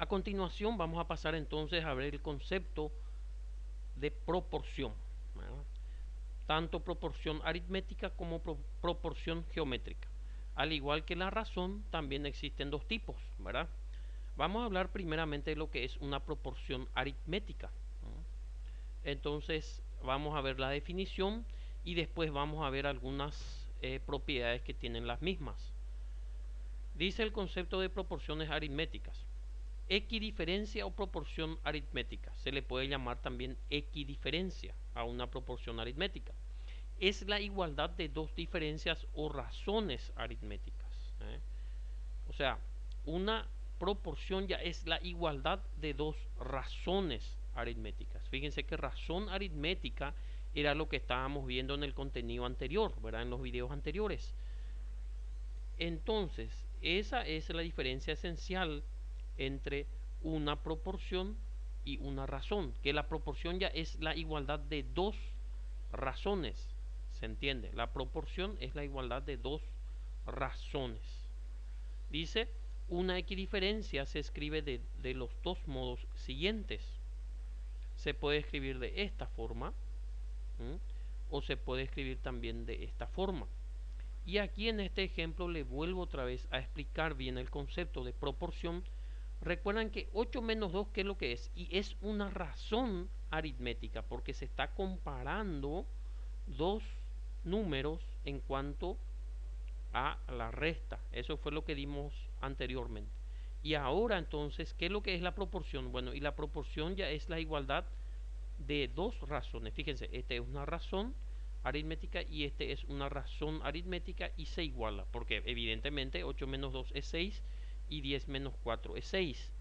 continuación vamos a pasar entonces a ver el concepto de proporción, ¿verdad? Tanto proporción aritmética como proporción geométrica. Al igual que la razón, también existen dos tipos, ¿verdad? Vamos a hablar primeramente de lo que es una proporción aritmética. Entonces vamos a ver la definición y después vamos a ver algunas propiedades que tienen las mismas. Dice el concepto de proporciones aritméticas. Equidiferencia o proporción aritmética. Se le puede llamar también equidiferencia a una proporción aritmética. Es la igualdad de dos diferencias o razones aritméticas. O sea, una proporción ya es la igualdad de dos razones aritméticas. Fíjense que razón aritmética era lo que estábamos viendo en el contenido anterior, ¿verdad? En los videos anteriores. Entonces, esa es la diferencia esencial entre una proporción y una razón, que la proporción ya es la igualdad de dos razones. ¿Se entiende? La proporción es la igualdad de dos razones. Dice, una equidiferencia se escribe de los dos modos siguientes. Se puede escribir de esta forma, o se puede escribir también de esta forma. Y aquí en este ejemplo le vuelvo otra vez a explicar bien el concepto de proporción. Recuerdan que 8 menos 2, ¿qué es lo que es? Y es una razón aritmética porque se está comparando dos números en cuanto a la resta. Eso fue lo que dimos anteriormente. Y ahora entonces, ¿qué es lo que es la proporción? Bueno, y la proporción ya es la igualdad de dos razones. Fíjense, esta es una razón aritmética y este es una razón aritmética y se iguala, porque evidentemente 8 menos 2 es 6 y 10 menos 4 es 6.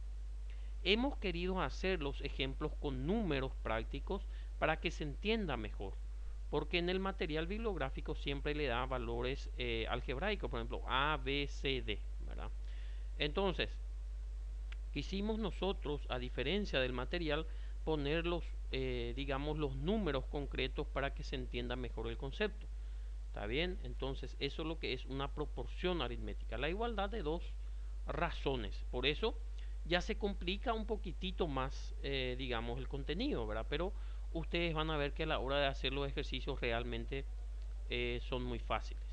Hemos querido hacer los ejemplos con números prácticos para que se entienda mejor, porque en el material bibliográfico siempre le da valores algebraicos, por ejemplo A, B, C, D, ¿verdad? Entonces, quisimos nosotros, a diferencia del material, poner los, digamos, los números concretos para que se entienda mejor el concepto. ¿Está bien? Entonces, eso es lo que es una proporción aritmética, la igualdad de dos razones. Por eso ya se complica un poquitito más, digamos, el contenido, ¿verdad? Pero ustedes van a ver que a la hora de hacer los ejercicios realmente son muy fáciles.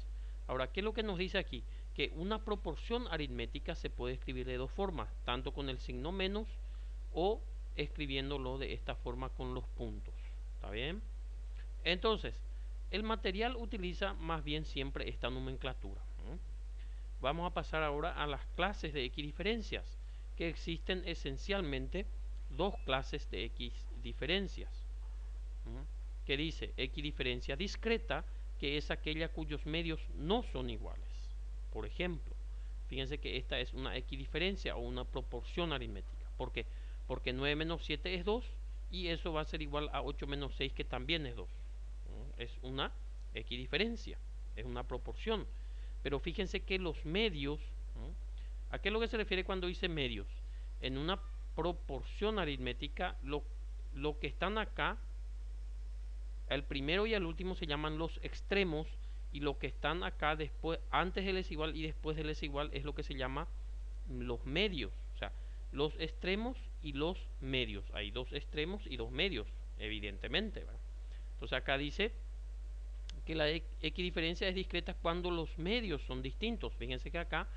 Ahora, ¿qué es lo que nos dice aquí? Que una proporción aritmética se puede escribir de dos formas, tanto con el signo menos o escribiéndolo de esta forma con los puntos. ¿Está bien? Entonces, el material utiliza más bien siempre esta nomenclatura. Vamos a pasar ahora a las clases de equidiferencias, que existen esencialmente dos clases de equidiferencias. Que dice equidiferencia discreta, que es aquella cuyos medios no son iguales. Por ejemplo, fíjense que esta es una equidiferencia o una proporción aritmética. ¿Por qué? Porque 9 menos 7 es 2 y eso va a ser igual a 8 menos 6 que también es 2. Es una equidiferencia, es una proporción. Pero fíjense que los medios, ¿a qué es lo que se refiere cuando dice medios? En una proporción aritmética, lo que están acá, el primero y el último se llaman los extremos y lo que están acá después, antes del es igual y después del es igual es lo que se llama los medios. O sea, los extremos y los medios. Hay dos extremos y dos medios, evidentemente, ¿verdad? Entonces acá dice que la equidiferencia es discreta cuando los medios son distintos. Fíjense que acá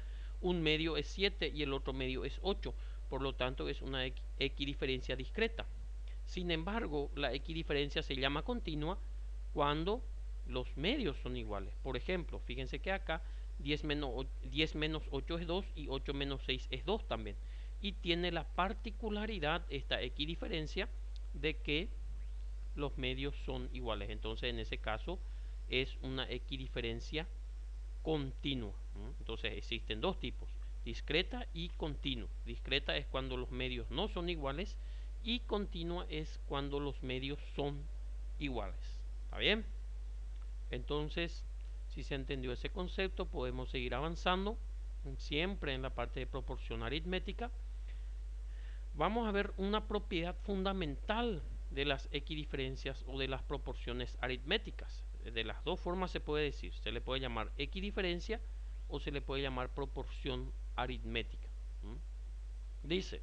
un medio es 7 y el otro medio es 8. Por lo tanto es una equidiferencia discreta. Sin embargo, la equidiferencia se llama continua cuando los medios son iguales. Por ejemplo, fíjense que acá 10 menos 8 es 2 y 8 menos 6 es 2 también. Y tiene la particularidad esta equidiferencia de que los medios son iguales. Entonces, en ese caso, es una equidiferencia continua. Entonces, existen dos tipos, discreta y continua. Discreta es cuando los medios no son iguales y continua es cuando los medios son iguales. ¿Está bien? Entonces, si se entendió ese concepto, podemos seguir avanzando siempre en la parte de proporción aritmética. Vamos a ver una propiedad fundamental de las equidiferencias o de las proporciones aritméticas. De las dos formas se puede decir. Se le puede llamar equidiferencia o se le puede llamar proporción aritmética. Dice,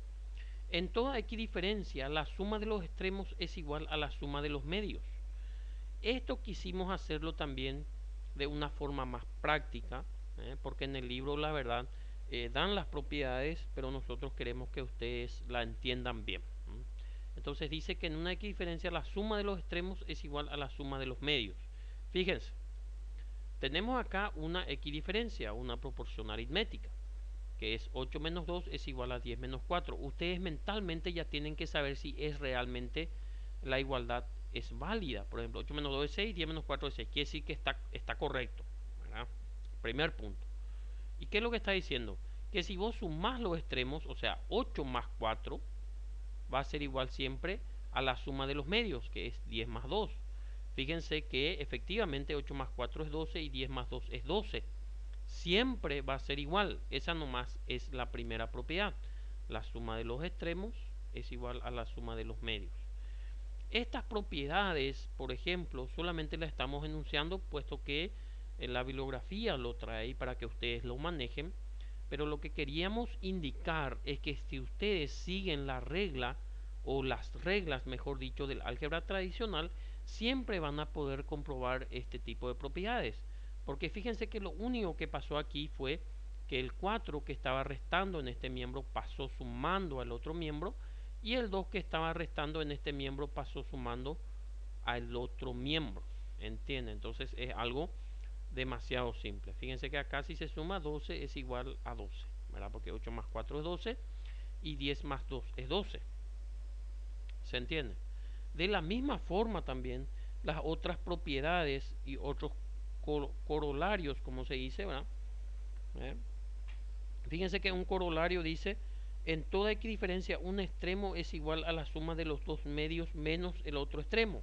En toda equidiferencia, la suma de los extremos es igual a la suma de los medios. Esto quisimos hacerlo también de una forma más práctica, porque en el libro, la verdad, dan las propiedades, pero nosotros queremos que ustedes la entiendan bien. Entonces dice que en una equidiferencia la suma de los extremos es igual a la suma de los medios. Fíjense, tenemos acá una equidiferencia, una proporción aritmética, que es 8 menos 2 es igual a 10 menos 4. Ustedes mentalmente ya tienen que saber si es realmente la igualdad es válida. Por ejemplo, 8 menos 2 es 6, 10 menos 4 es 6. Quiere decir que está correcto, ¿verdad? Primer punto. ¿Y qué es lo que está diciendo? Que si vos sumás los extremos, o sea, 8 más 4, va a ser igual siempre a la suma de los medios, que es 10 más 2. Fíjense que efectivamente 8 más 4 es 12 y 10 más 2 es 12. Siempre va a ser igual. Esa nomás es la primera propiedad. La suma de los extremos es igual a la suma de los medios. Estas propiedades, por ejemplo, solamente las estamos enunciando puesto que en la bibliografía lo trae para que ustedes lo manejen. Pero lo que queríamos indicar es que si ustedes siguen la regla o las reglas, mejor dicho, del álgebra tradicional, siempre van a poder comprobar este tipo de propiedades. Porque fíjense que lo único que pasó aquí fue que el 4 que estaba restando en este miembro pasó sumando al otro miembro y el 2 que estaba restando en este miembro pasó sumando al otro miembro. ¿Entienden? Entonces es algo demasiado simple. Fíjense que acá si se suma 12 es igual a 12, ¿verdad? Porque 8 más 4 es 12 y 10 más 2 es 12. ¿Se entiende? De la misma forma también las otras propiedades y otros corolarios, como se dice, ¿verdad? ¿Eh? Fíjense que un corolario dice, en toda equidiferencia un extremo es igual a la suma de los dos medios menos el otro extremo.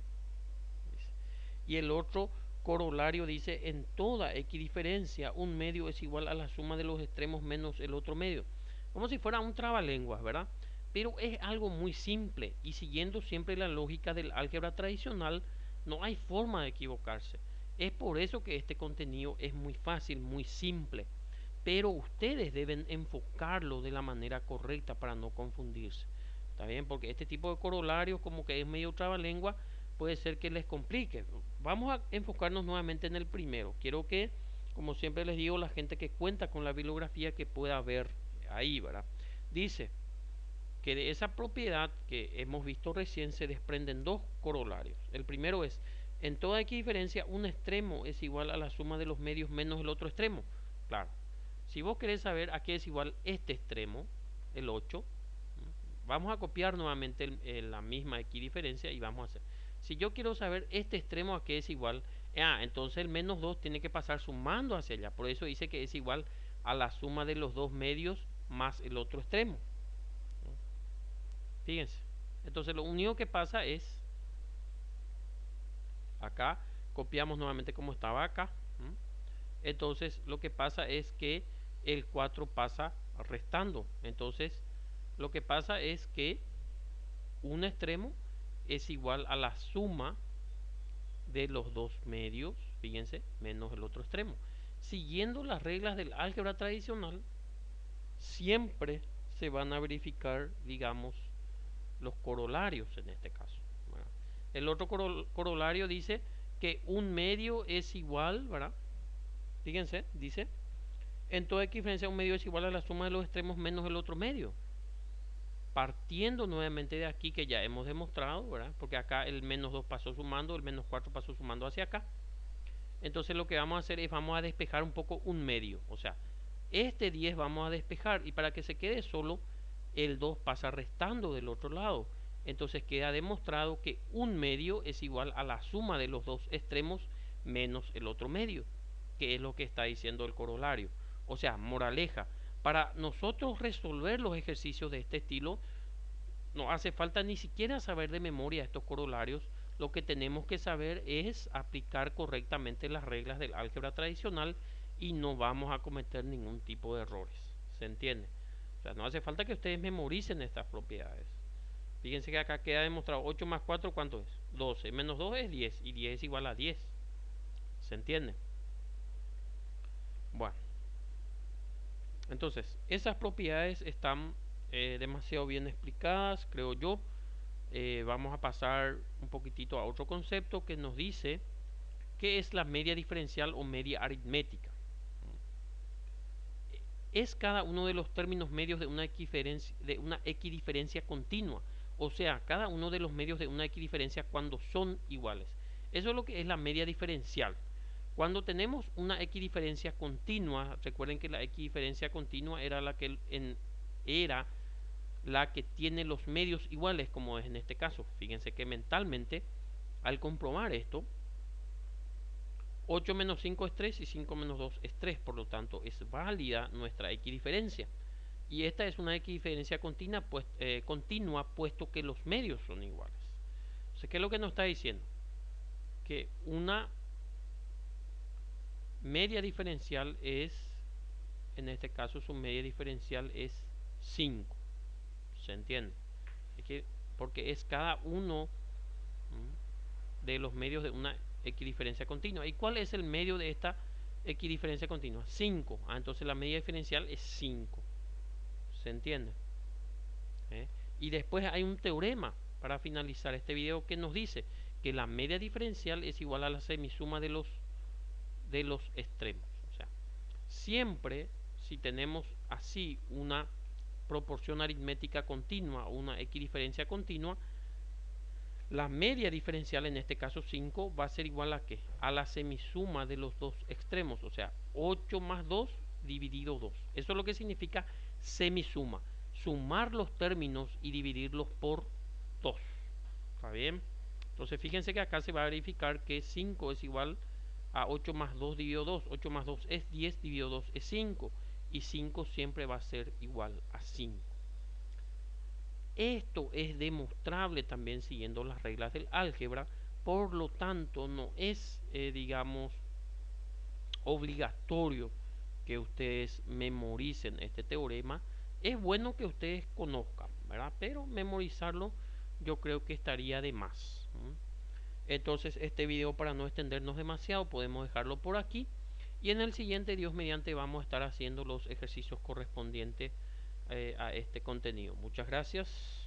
Y el otro corolario dice, en toda equidiferencia un medio es igual a la suma de los extremos menos el otro medio. Como si fuera un trabalenguas, ¿verdad? Pero es algo muy simple y siguiendo siempre la lógica del álgebra tradicional, no hay forma de equivocarse. Es por eso que este contenido es muy fácil, muy simple. Pero ustedes deben enfocarlo de la manera correcta para no confundirse. ¿Está bien? Porque este tipo de corolarios como que es medio trabalengua, puede ser que les complique. Vamos a enfocarnos nuevamente en el primero. Quiero que, como siempre les digo, la gente que cuenta con la bibliografía que pueda ver ahí, ¿verdad? Dice que de esa propiedad que hemos visto recién se desprenden dos corolarios. El primero es, en toda equidiferencia un extremo es igual a la suma de los medios menos el otro extremo. Claro, si vos querés saber a qué es igual este extremo, el 8, vamos a copiar nuevamente la misma equidiferencia y vamos a hacer. Si yo quiero saber este extremo a qué es igual, entonces el menos 2 tiene que pasar sumando hacia allá. Por eso dice que es igual a la suma de los dos medios más el otro extremo. Fíjense. Entonces lo único que pasa es, acá copiamos nuevamente como estaba acá. Entonces lo que pasa es que el 4 pasa restando. Entonces lo que pasa es que un extremo es igual a la suma de los dos medios, fíjense, menos el otro extremo. Siguiendo las reglas del álgebra tradicional, siempre se van a verificar, digamos, los corolarios en este caso. ¿Verdad? El otro corolario dice que un medio es igual, ¿verdad? Fíjense, dice, en toda equidiferencia un medio es igual a la suma de los extremos menos el otro medio. Partiendo nuevamente de aquí que ya hemos demostrado, ¿verdad? Porque acá el menos 2 pasó sumando, el menos 4 pasó sumando hacia acá. Entonces lo que vamos a hacer es vamos a despejar un poco un medio. O sea, este 10 vamos a despejar y para que se quede solo, el 2 pasa restando del otro lado. Entonces queda demostrado que un medio es igual a la suma de los dos extremos menos el otro medio, que es lo que está diciendo el corolario. O sea, moraleja, para nosotros resolver los ejercicios de este estilo, no hace falta ni siquiera saber de memoria estos corolarios. Lo que tenemos que saber es aplicar correctamente las reglas del álgebra tradicional y no vamos a cometer ningún tipo de errores. ¿Se entiende? O sea, no hace falta que ustedes memoricen estas propiedades. Fíjense que acá queda demostrado 8 más 4, ¿cuánto es? 12. Menos 2 es 10 y 10 es igual a 10. ¿Se entiende? Bueno. Entonces, esas propiedades están demasiado bien explicadas, creo yo. Vamos a pasar un poquitito a otro concepto que nos dice qué es la media diferencial o media aritmética. Es cada uno de los términos medios de una equidiferencia continua. O sea, cada uno de los medios de una equidiferencia cuando son iguales. Eso es lo que es la media diferencial. Cuando tenemos una equidiferencia continua, recuerden que la equidiferencia continua era era la que tiene los medios iguales, como es en este caso. Fíjense que mentalmente, al comprobar esto, 8 menos 5 es 3 y 5 menos 2 es 3, por lo tanto es válida nuestra equidiferencia. Y esta es una equidiferencia continua, puesto que los medios son iguales. Entonces, ¿qué es lo que nos está diciendo? Que una media diferencial es, en este caso su media diferencial es 5. ¿Se entiende? Porque es cada uno de los medios de una equidiferencia continua. ¿Y cuál es el medio de esta equidiferencia continua? 5. Entonces la media diferencial es 5. ¿Se entiende? Y después hay un teorema para finalizar este video que nos dice que la media diferencial es igual a la semisuma de los extremos. O sea, siempre si tenemos así una proporción aritmética continua o una equidiferencia continua, la media diferencial, en este caso 5, va a ser igual a ¿qué? A la semisuma de los dos extremos, o sea, 8 más 2 dividido 2. Eso es lo que significa semisuma, sumar los términos y dividirlos por 2. ¿Está bien? Entonces fíjense que acá se va a verificar que 5 es igual a 8 más 2 dividido 2. 8 más 2 es 10, dividido 2 es 5. Y 5 siempre va a ser igual a 5. Esto es demostrable también siguiendo las reglas del álgebra, por lo tanto no es, digamos, obligatorio que ustedes memoricen este teorema. Es bueno que ustedes conozcan, ¿verdad? Pero memorizarlo yo creo que estaría de más. Entonces este video, para no extendernos demasiado, podemos dejarlo por aquí. Y en el siguiente, Dios mediante, vamos a estar haciendo los ejercicios correspondientes a este contenido. Muchas gracias.